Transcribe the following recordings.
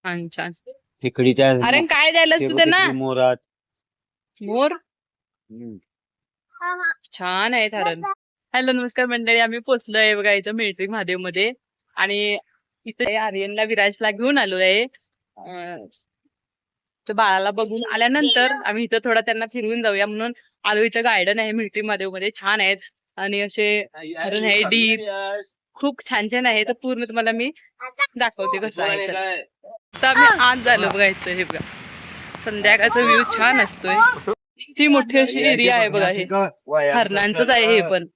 छान छान. तिकडीच्या अरे काय द्यायलास तू त्यांना? मोरात मोर छान आहे हरण. हॅलो नमस्कार मंडळी, आम्ही पोहोचलोय बघा इथं मिलिटरी महादेव मध्ये. आणि इथे आर्यनला विराजला घेऊन आलो आहे. तर बाळाला बघून आल्यानंतर आम्ही इथं थोडा त्यांना फिरवून जाऊया म्हणून आलो. इथं गार्डन आहे मिलिटरी महादेव मध्ये, छान आहेत. आणि असे हरण आहे, डीर खूप छान छान आहे. तर पूर्ण तुम्हाला मी दाखवते कसं आहे. तर आम्ही आज झालो बघायचं. हे बघा संध्याकाळचा व्ह्यू छान असतोय. ती मोठी अशी एरिया आहे बघा. हे हरणांचंच आहे. हे पण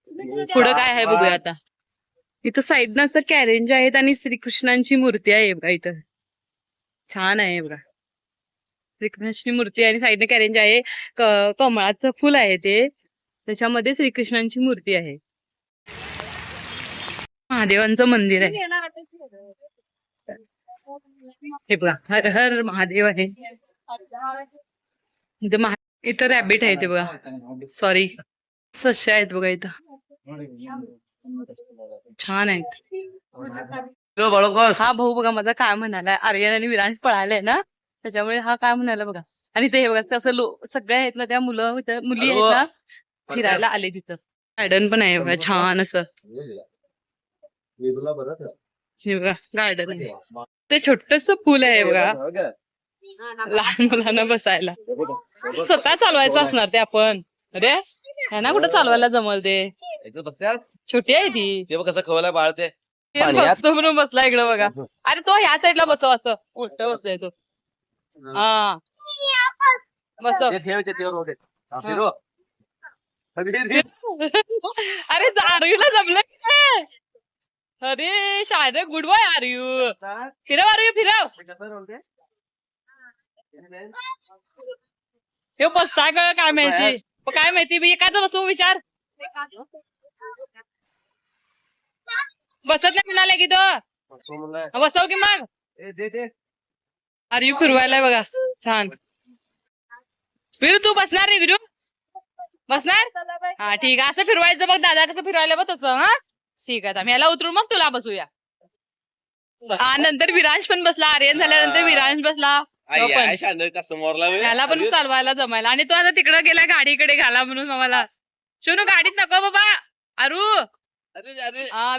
पुढं काय आहे बघूया आता. इथं साईडनं असं कॅरेंज आहेत आणि श्रीकृष्णांची मूर्ती आहे बघा. इथं छान आहे बघा, श्रीकृष्णाची मूर्ती आणि साईडने कॅरेंज आहे. कमळाचं फुल आहे ते, त्याच्यामध्ये श्रीकृष्णांची मूर्ती आहे. महादेवांचं मंदिर आहे हे बघा. हर हर महादेव आहे. इथं रॅबिट आहे ते बघा, सॉरी सश्या आहेत बघा. इथं छान आहेत. हा भाऊ बघा माझा काय म्हणाला, आर्यन आणि विरांश पळालाय ना त्याच्यामुळे हा काय म्हणाला बघा. आणि ते हे बघा असं सगळे आहेत ना त्या मुली आहेत ना फिरायला आले. तिथं गार्डन पण आहे बघा छान असं. हे बघा गार्डन आहे. ते छोटस पूल आहे बघा लहान मुलांना बसायला. स्वतः चालवायचं असणार ते आपण. अरे ह्यांना कुठं चालवायला जमल, ते छोटी आहे ती. ते कसं खवला बाळ ते बसतो म्हणून बसला इकडं बघा. अरे तो ह्या साईडला बसव, असं उलट बसलाय तो. हा बसव. अरे आर्यूला जमलं. अरे शाळेत गुड बॉय आर्यू. फिरव आर्यू फिरव. ते बसता काय माहिती, काय माहिती मी एकाच बसू विचार. बसत नाही म्हणाले की तो, बसव की मग. आर्यू फिरवायलाय बघा छान. विरू तू बसणार रे? विरू बसणार? हा ठीक आहे. असं फिरवायचं बघ, दादा कसं फिरवायला बघ तसं. हा ठीक आहे, आम्ही याला उतरून मग तुला बसूया. हा नंतर विरांश पण बसला. आर्यन झाल्यानंतर विरांश बसला. याला पण चालवायला जमायला. आणि तो आता तिकडं गेला गाडीकडे घाला म्हणून आम्हाला. शोनू गाडीत नको बाबा. अरू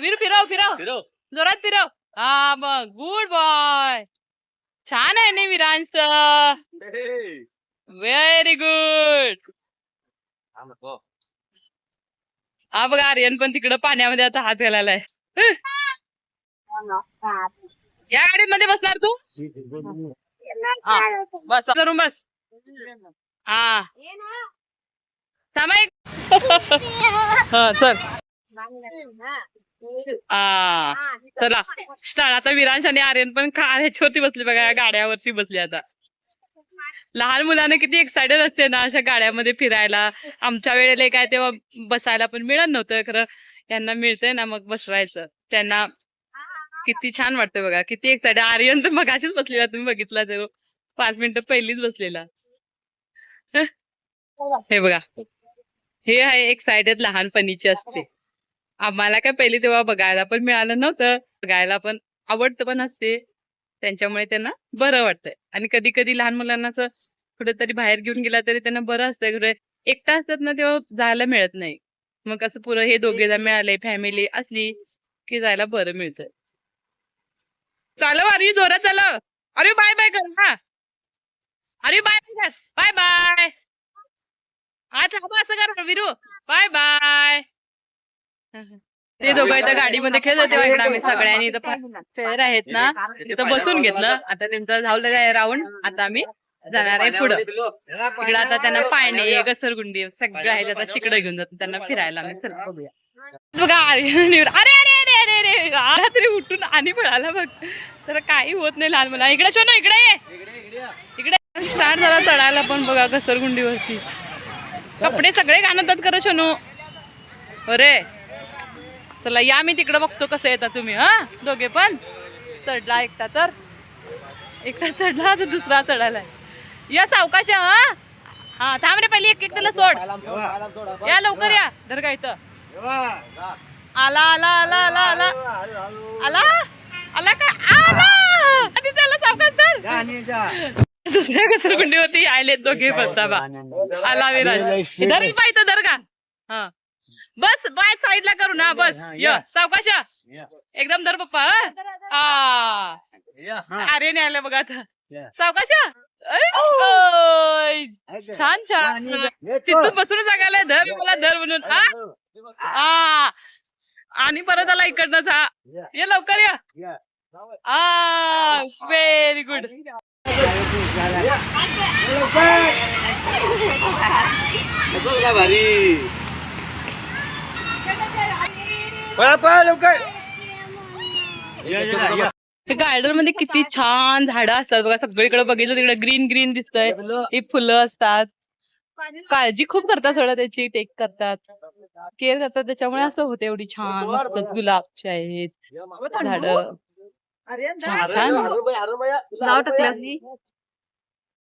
विरू फिरव फिरव जोरात फिरव. हा बघ गुड बॉय. छान आहे ना विरांश, व्हेरी गुड. हा बघा आर्यन पण तिकडं पाण्यामध्ये आता हात घालायलाय. या गाडीमध्ये बसणार तू? बस करून बस. हा सामायिक चल. चला स्टार्ट. आता विरांश आणि आर्यन पण ह्याच्यावरती बसले बघा, गाड्यावरती बसले. आता लहान मुलांना किती एक्साइटेड असते ना अशा गाड्यामध्ये फिरायला. आमच्या वेळेला काय तेव्हा बसायला पण मिळत नव्हतं, खरं यांना मिळतंय ना मग बसवायचं त्यांना. किती छान वाटतंय बघा, किती एक्साइटेड. आर्यन तर मग अशीच बसलेला, तुम्ही बघितला ते 5 मिनिटं पहिलीच बसलेला. हे बघा हे आहे एक्साइटेड लहानपणीची असते. आम्हाला काय पहिली तेव्हा बघायला पण मिळालं नव्हतं, बघायला पण आवडतं पण असते, त्यांच्यामुळे त्यांना बरं वाटतंय. आणि कधी कधी लहान मुलांना असं कुठेतरी बाहेर घेऊन गेला तरी त्यांना बरं असतंय. एकटा असतात ना तेव्हा जायला मिळत नाही, मग असं पुरं हे दोघे जण मिळाले, फॅमिली असली की जायला बरं मिळतंय. चालव आर्यू, जोरात चालव. अरे बाय बाय कर ना. अरे बाय बाय कर. Bye bye. आज असं कर विरू. Bye bye. ते दोघं इथं गाडीमध्ये खेळत होते वाटतं. आम्ही सगळ्यांनी इथं चेअर आहेत ना तिथं बसून घेतलं. आता त्यांचं झालं काय राऊंड. आता आम्ही जाणार आहे पुढं. तिकडं आता त्यांना पाळणे, घसरगुंडी सगळं आहे, आता तिकडे घेऊन जातो त्यांना फिरायला. आम्ही चल बघूया. बघा अरे अरे अरे अरे अरे रात्री उठून आणि पळाला बघ. तर काही होत नाही लहान मुला. इकडे शोनो, इकडे ये. इकडे स्टार्ट झाला चढायला पण बघा घसरगुंडीवरती. कपडे सगळे घाणतात खरं शोनू. अरे चला या, मी तिकडं बघतो कसं येतात तुम्ही. हा दोघे पण. चढला एकटा, तर एकटा चढला तर दुसरा चढायलाय. या सावकाश. हा थांब रे, पहिली एक त्याला सोड. या लवकर या. धर का इथं. आला आला आला आला आला आला आला काय आला. त्याला सावकाश धर. दुसऱ्या घसरगुंडीवरती आले दोघे बसताबा आला विराज धर पाय तर धर का हा बस पाय साईडला करू ना बस य सावकाशा एकदम धर पप्पा आर्यने आलं बघा आता सावकाशा छान छान तिथून बसून सांगायला धर मला धर म्हणून आणि परत आला इकडनंच हा ये लवकर या व्हेरी गुड भारी गार्डन मध्ये किती छान झाडं असतात बघा सगळीकडे बघितलं तिकडे ग्रीन ग्रीन दिसतंय ही फुलं असतात काळजी खूप करतात थोडं त्याची टेक करतात केअर करतात त्याच्यामुळे असं होतं एवढी छान मस्त गुलाबची आहेत झाडं छान छान नाव टाकलं